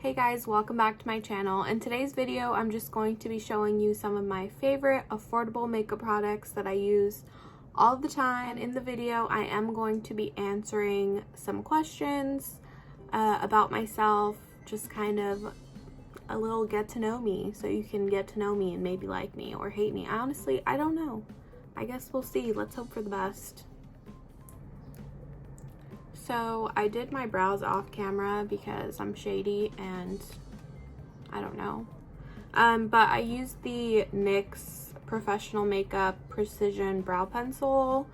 Hey guys, welcome back to my channel. In today's video, I'm just going to be showing you some of my favorite affordable makeup products that I use all the time. In the video, I am going to be answering some questions about myself, just kind of a little get to know me, so you can get to know me and maybe like me or hate me. I don't know. I guess we'll see. Let's hope for the best. So I did my brows off camera because I'm shady and I don't know. But I used the NYX Professional Makeup Precision Brow Pencil,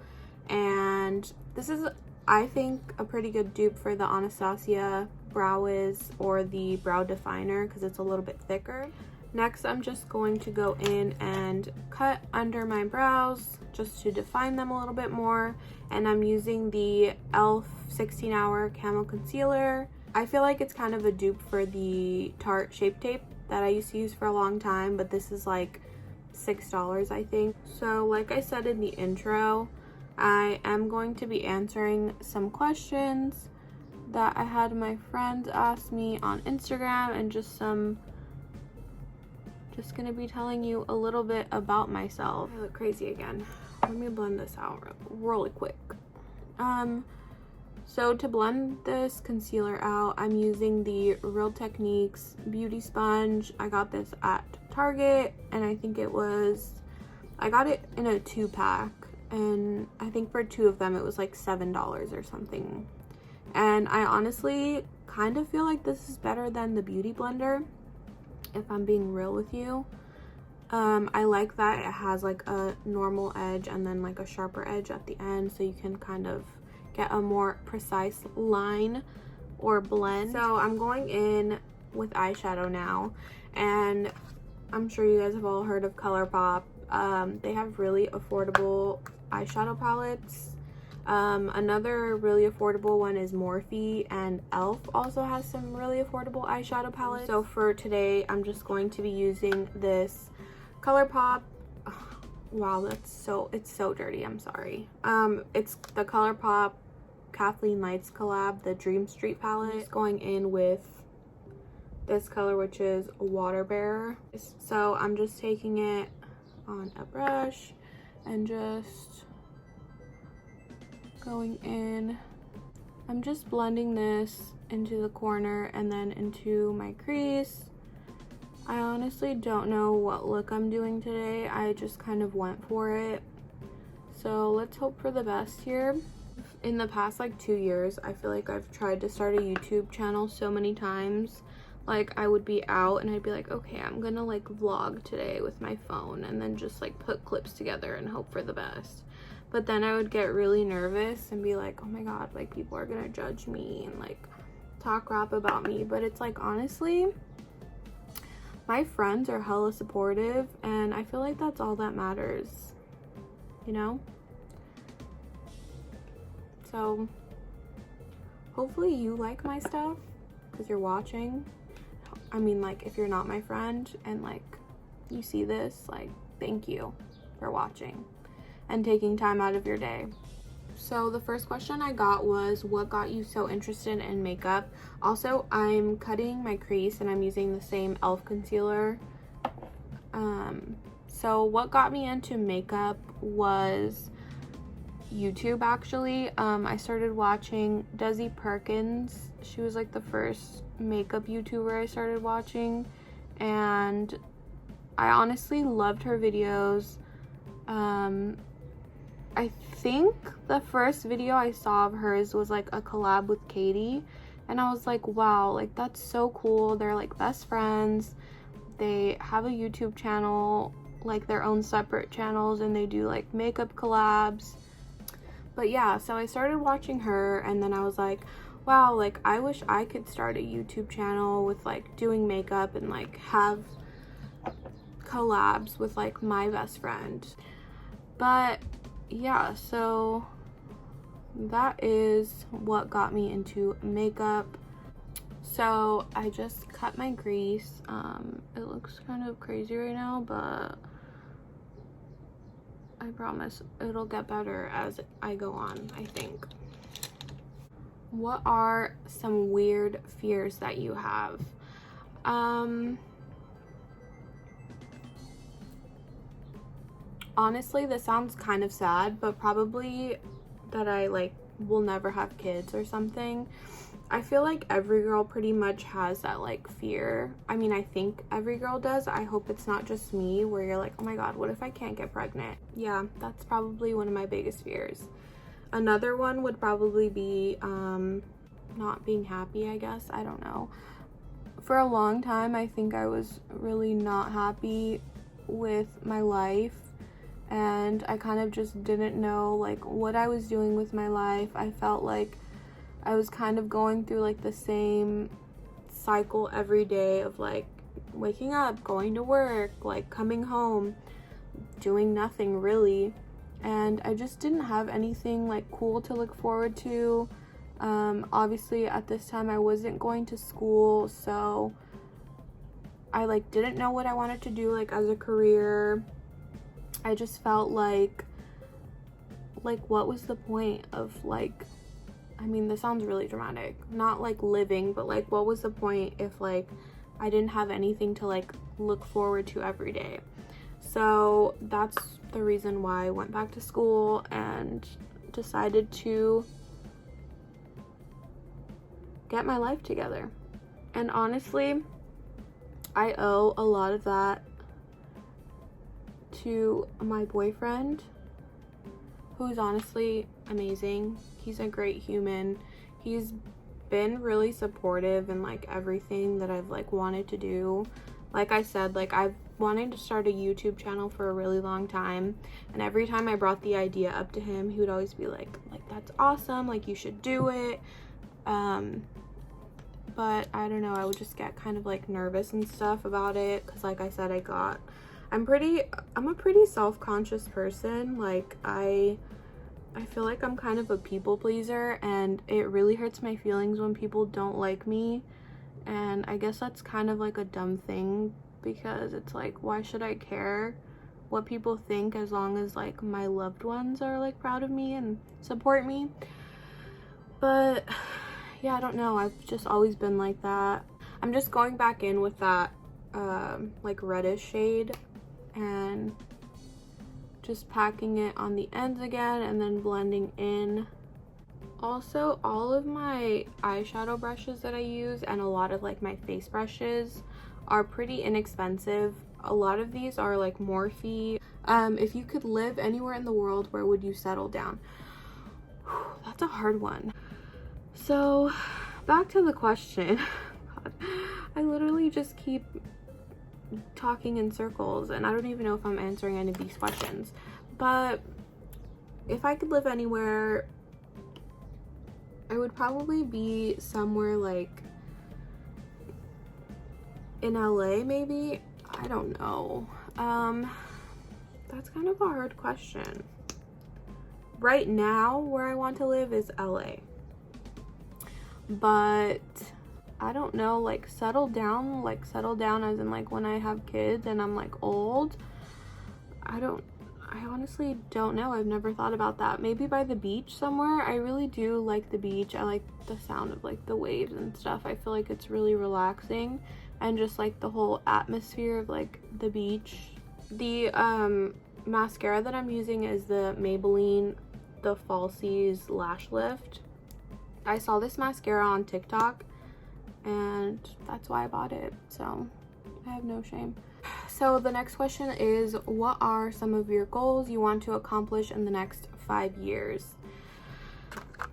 and this is, I think, a pretty good dupe for the Anastasia Brow Wiz or the Brow Definer because it's a little bit thicker. Next, I'm just going to go in and cut under my brows just to define them a little bit more. And I'm using the e.l.f. 16-Hour Camo Concealer. I feel like it's kind of a dupe for the Tarte Shape Tape that I used to use for a long time, but this is like $6, I think. So like I said in the intro, I am going to be answering some questions that I had my friends ask me on Instagram, and just gonna be telling you a little bit about myself. I look crazy again. Let me blend this out really quick. So to blend this concealer out, I'm using the Real Techniques Beauty Sponge. I got this at Target, and I think I got it in a 2-pack, and I think for 2 of them it was like $7 or something. And I honestly kind of feel like this is better than the Beauty Blender, if I'm being real with you. I like that it has like a normal edge and then like a sharper edge at the end, so you can kind of get a more precise line or blend. So I'm going in with eyeshadow now, and I'm sure you guys have all heard of ColourPop. They have really affordable eyeshadow palettes. Another really affordable one is Morphe, and e.l.f. also has some really affordable eyeshadow palettes. So for today, I'm just going to be using this ColourPop. Wow, it's so dirty. I'm sorry. It's the ColourPop Kathleen Lights collab, the Dream Street palette. I'm just going in with this color, which is Water Bearer. So I'm just taking it on a brush and just going in. I'm just blending this into the corner and then into my crease. I honestly don't know what look I'm doing today. I just kind of went for it. So let's hope for the best here. In the past like 2 years, I feel like I've tried to start a YouTube channel so many times. Like I would be out and I'd be like, okay, I'm gonna like vlog today with my phone, and then just like put clips together and hope for the best. But then I would get really nervous and be like, oh my god, like people are gonna judge me and like talk crap about me. But it's like, honestly, my friends are hella supportive, and I feel like that's all that matters, you know? So hopefully you like my stuff because you're watching. I mean, like, if you're not my friend and like you see this, like, thank you for watching and taking time out of your day. So the first question I got was, what got you so interested in makeup? Also, I'm cutting my crease and I'm using the same e.l.f. concealer. So what got me into makeup was YouTube, actually. I started watching Desi Perkins. She was like the first makeup YouTuber I started watching, and I honestly loved her videos. I think the first video I saw of hers was like a collab with Katie, and I was like, wow, like that's so cool. They're like best friends. They have a YouTube channel, like their own separate channels, and they do like makeup collabs. But yeah, so I started watching her, and then I was like, wow, like I wish I could start a YouTube channel with like doing makeup and like have collabs with like my best friend. But yeah, so that is what got me into makeup. So I just cut my crease. It looks kind of crazy right now, but I promise it'll get better as I go on, I think. What are some weird fears that you have? Honestly, this sounds kind of sad, but probably that I like will never have kids or something. I feel like every girl pretty much has that like fear. I mean, I think every girl does. I hope it's not just me where you're like, oh my god, what if I can't get pregnant? Yeah, that's probably one of my biggest fears. Another one would probably be not being happy, I guess. I don't know. For a long time, I think I was really not happy with my life, and I kind of just didn't know like what I was doing with my life. I felt like I was kind of going through like the same cycle every day of like waking up, going to work, like coming home, doing nothing really. And I just didn't have anything like cool to look forward to. Obviously at this time I wasn't going to school, so I like didn't know what I wanted to do like as a career. I just felt like what was the point of like, I mean, this sounds really dramatic, not like living, but like what was the point if like I didn't have anything to like look forward to every day. So that's the reason why I went back to school and decided to get my life together. And honestly, I owe a lot of that to my boyfriend, who's honestly amazing. He's a great human. He's been really supportive in like everything that I've like wanted to do. Like I said, like I've wanted to start a YouTube channel for a really long time, and every time I brought the idea up to him, he would always be like that's awesome, like you should do it. But I don't know, I would just get kind of like nervous and stuff about it, because like I said, I'm a pretty self-conscious person. Like I feel like I'm kind of a people pleaser, and it really hurts my feelings when people don't like me. And I guess that's kind of like a dumb thing, because it's like, why should I care what people think as long as like my loved ones are like proud of me and support me? But yeah, I don't know, I've just always been like that. I'm just going back in with that like reddish shade and just packing it on the ends again and then blending in. Also, all of my eyeshadow brushes that I use and a lot of like my face brushes are pretty inexpensive. A lot of these are like Morphe. If you could live anywhere in the world, where would you settle down? That's a hard one. So back to the question. God, I literally just keep talking in circles, and I don't even know if I'm answering any of these questions. But if I could live anywhere, I would probably be somewhere like in LA, maybe. I don't know. That's kind of a hard question. Right now, where I want to live is LA. But I don't know, like settle down as in like when I have kids and I'm like old. I honestly don't know. I've never thought about that. Maybe by the beach somewhere. I really do like the beach. I like the sound of like the waves and stuff. I feel like it's really relaxing, and just like the whole atmosphere of like the beach. The mascara that I'm using is the Maybelline The Falsies Lash Lift. I saw this mascara on TikTok and that's why I bought it, so I have no shame. So the next question is, what are some of your goals you want to accomplish in the next 5 years?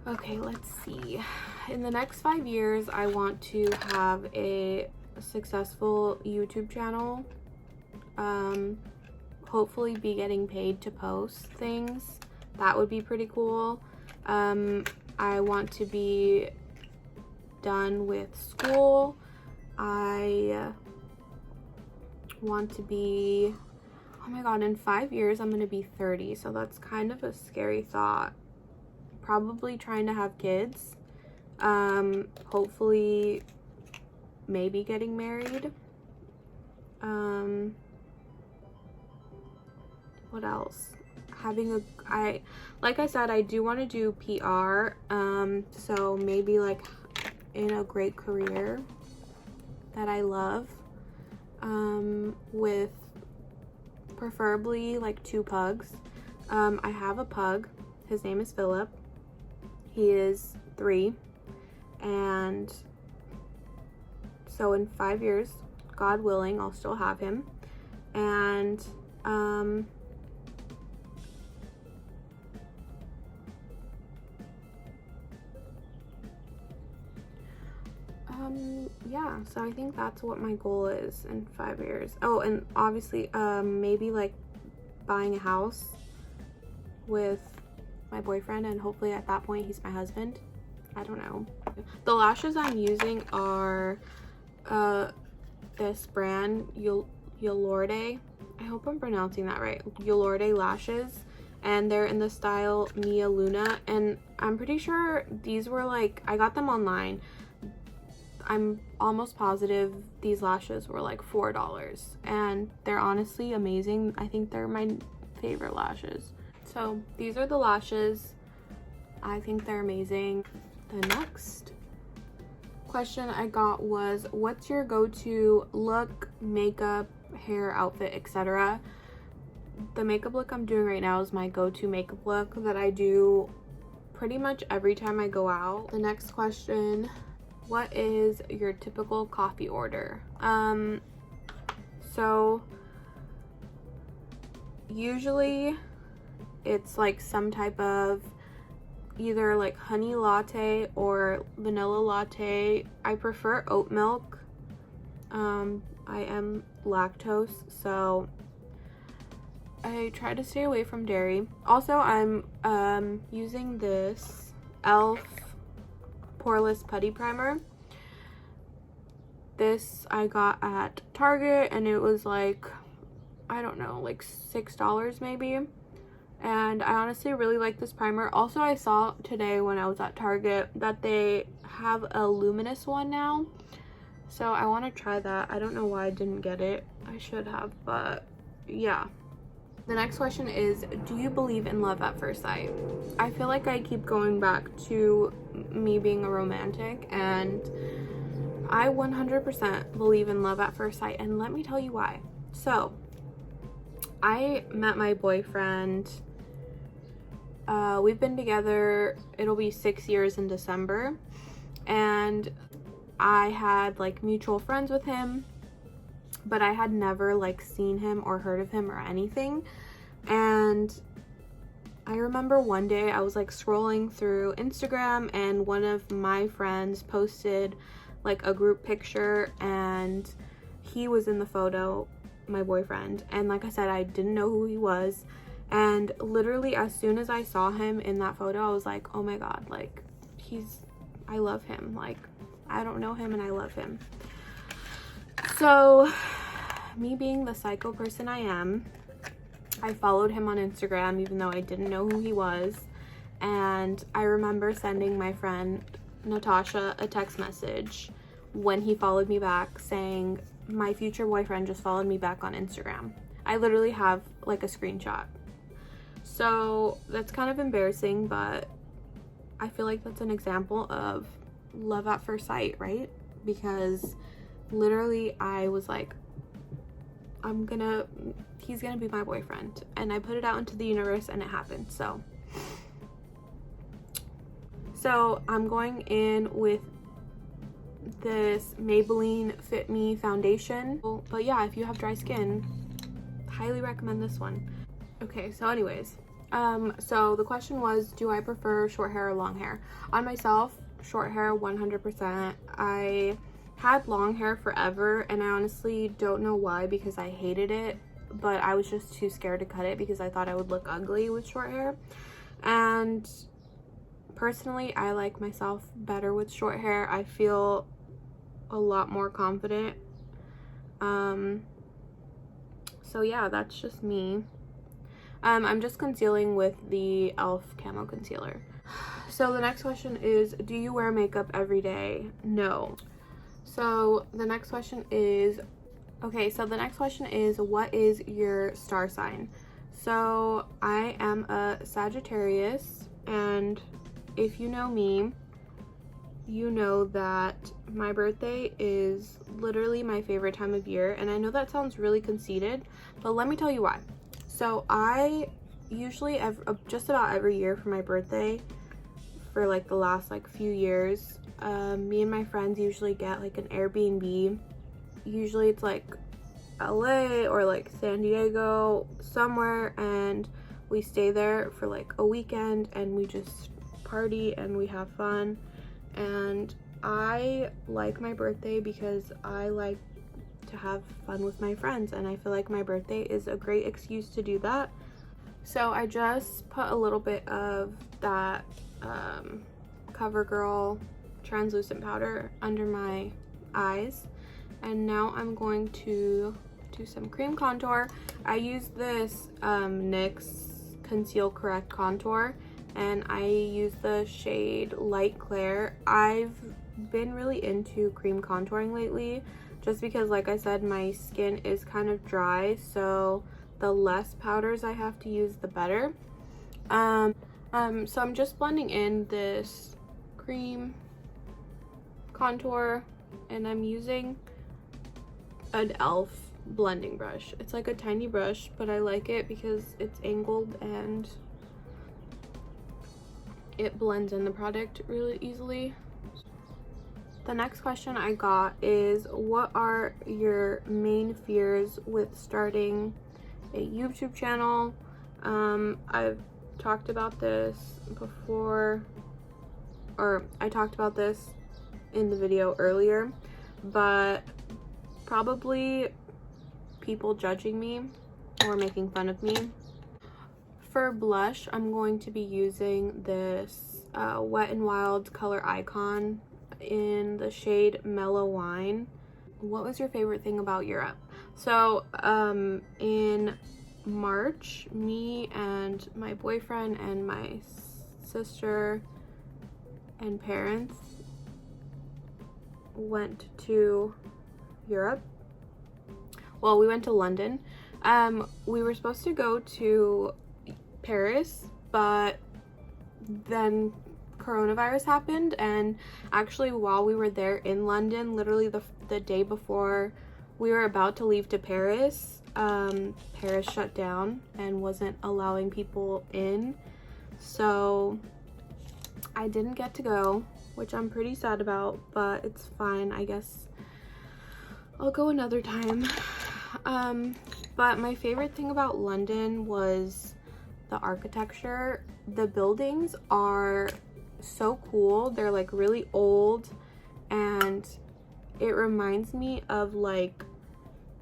Okay, let's see. In the next 5 years, I want to have a successful YouTube channel. Hopefully be getting paid to post things. That would be pretty cool. I want to be done with school. I want to be, oh my god, in 5 years I'm gonna be 30, so that's kind of a scary thought. Probably trying to have kids, hopefully maybe getting married. What else? Like I said, I do want to do PR, so maybe like in a great career. that I love, with preferably like 2 pugs. I have a pug. His name is Philip. He is 3, and so in 5 years, God willing, I'll still have him. And yeah, so I think that's what my goal is in 5 years. Oh, and obviously maybe like buying a house with my boyfriend, and hopefully at that point he's my husband. I don't know. The lashes I'm using are this brand, Yolorde. I hope I'm pronouncing that right. Yolorde lashes, and they're in the style Mia Luna, and I'm pretty sure these were like, I got them online. I'm almost positive these lashes were like $4, and they're honestly amazing. I think they're my favorite lashes. So these are the lashes. I think they're amazing. The next question I got was, what's your go-to look, makeup, hair, outfit, etc.? The makeup look I'm doing right now is my go-to makeup look that I do pretty much every time I go out. The next question, what is your typical coffee order? So usually it's like some type of either like honey latte or vanilla latte. I prefer oat milk. I am lactose, so I try to stay away from dairy. Also, I'm using this e.l.f. Poreless Putty Primer. This I got at Target, and it was like, I don't know, like $6 maybe. And I honestly really like this primer. Also, I saw today when I was at Target that they have a luminous one now, so I want to try that. I don't know why I didn't get it. I should have, but yeah. The next question is, do you believe in love at first sight? I feel like I keep going back to me being a romantic, and I 100% believe in love at first sight, and let me tell you why. So I met my boyfriend, we've been together, it'll be 6 years in December, and I had like mutual friends with him, but I had never like seen him or heard of him or anything. And I remember one day I was like scrolling through Instagram, and one of my friends posted like a group picture, and he was in the photo, my boyfriend. And like I said, I didn't know who he was, and literally as soon as I saw him in that photo, I was like, oh my god, like I love him. Like, I don't know him and I love him. So me being the psycho person I am, I followed him on Instagram even though I didn't know who he was. And I remember sending my friend Natasha a text message when he followed me back saying, my future boyfriend just followed me back on Instagram. I literally have like a screenshot. So that's kind of embarrassing, but I feel like that's an example of love at first sight, right? Because literally I was like, he's gonna be my boyfriend, and I put it out into the universe and it happened. So I'm going in with this Maybelline Fit Me foundation. But yeah, if you have dry skin, highly recommend this one. Okay, so anyways, so the question was, do I prefer short hair or long hair? On myself, short hair 100%. I had long hair forever, and I honestly don't know why, because I hated it, but I was just too scared to cut it because I thought I would look ugly with short hair. And personally, I like myself better with short hair. I feel a lot more confident. So yeah, that's just me. I'm just concealing with the e.l.f. Camo Concealer. So the next question is, do you wear makeup every day? No. So the next question is, what is your star sign? So I am a Sagittarius, and if you know me, you know that my birthday is literally my favorite time of year, and I know that sounds really conceited, but let me tell you why. So I usually just about every year for my birthday, for like the last like few years, me and my friends usually get like an Airbnb. Usually it's like LA or like San Diego, somewhere, and we stay there for like a weekend and we just party and we have fun. And I like my birthday because I like to have fun with my friends, and I feel like my birthday is a great excuse to do that. So I just put a little bit of that CoverGirl translucent powder under my eyes, and now I'm going to do some cream contour. I use this NYX Conceal Correct Contour, and I use the shade Light Clair. I've been really into cream contouring lately, just because, like I said, my skin is kind of dry, so the less powders I have to use, the better. So I'm just blending in this cream contour, and I'm using an e.l.f. blending brush. It's like a tiny brush, but I like it because it's angled and it blends in the product really easily. The next question I got is, what are your main fears with starting a YouTube channel? I've talked about this before, or I talked about this in the video earlier, but probably people judging me or making fun of me. For blush, I'm going to be using this Wet n Wild Color Icon in the shade Mellow Wine. What was your favorite thing about Europe? So in March, me and my boyfriend and my sister and parents went to Europe. Well, we went to London. We were supposed to go to Paris, but then coronavirus happened, and actually while we were there in London, literally the day before we were about to leave to Paris, Paris shut down and wasn't allowing people in, so I didn't get to go, which I'm pretty sad about, but it's fine. I guess I'll go another time. But my favorite thing about London was the architecture. The buildings are so cool. They're like really old, and it reminds me of like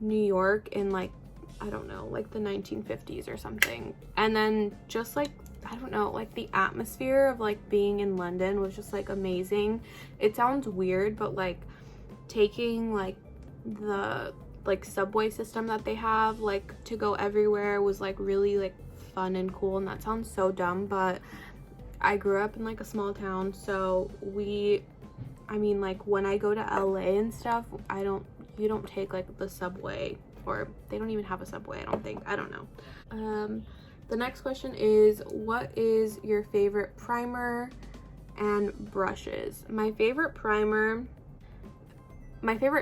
New York in like, I don't know, like the 1950s or something. And then just like, I don't know, like the atmosphere of like being in London was just like amazing. It sounds weird, but like taking like the like subway system that they have like to go everywhere was like really like fun and cool. And that sounds so dumb, but I grew up in like a small town, so I mean, like when I go to LA and stuff, you don't take like the subway, or they don't even have a subway, I don't think. I don't know. The next question is, what is your favorite primer and brushes? My favorite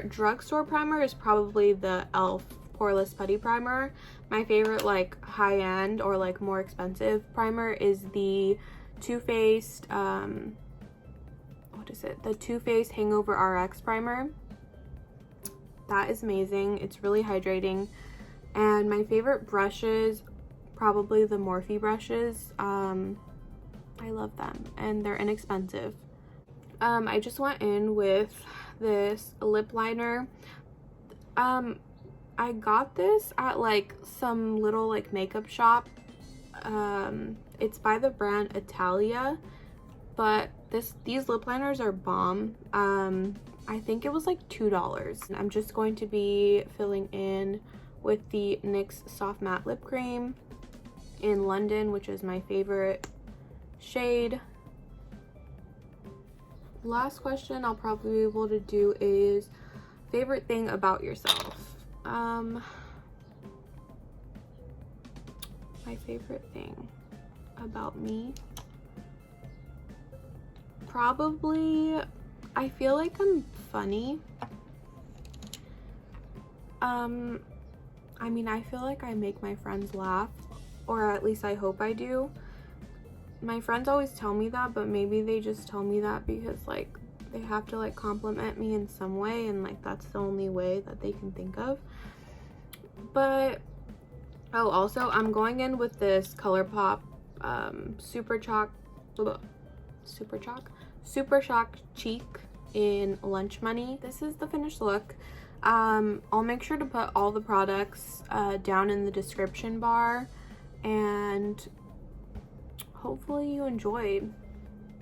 drugstore primer is probably the e.l.f. Poreless Putty Primer. My favorite like high-end or like more expensive primer is the Too Faced, the Too Faced Hangover RX primer. That is amazing. It's really hydrating. And my favorite brushes, probably the Morphe brushes. I love them and they're inexpensive. I just went in with this lip liner. I got this at like some little like makeup shop. It's by the brand Italia, but these lip liners are bomb. I think it was like $2. I'm just going to be filling in with the NYX Soft Matte Lip Cream in London, which is my favorite shade. Last question I'll probably be able to do is favorite thing about yourself. My favorite thing about me, probably I feel like I'm funny. I mean, I feel like I make my friends laugh, or at least I hope I do. My friends always tell me that, but maybe they just tell me that because like they have to like compliment me in some way, and like that's the only way that they can think of. But oh, also I'm going in with this ColourPop Super Shock Cheek in Lunch Money. This is the finished look. I'll make sure to put all the products down in the description bar, and hopefully you enjoyed.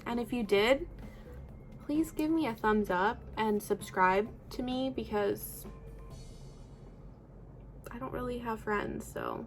And if you did, please give me a thumbs up and subscribe to me because I don't really have friends, so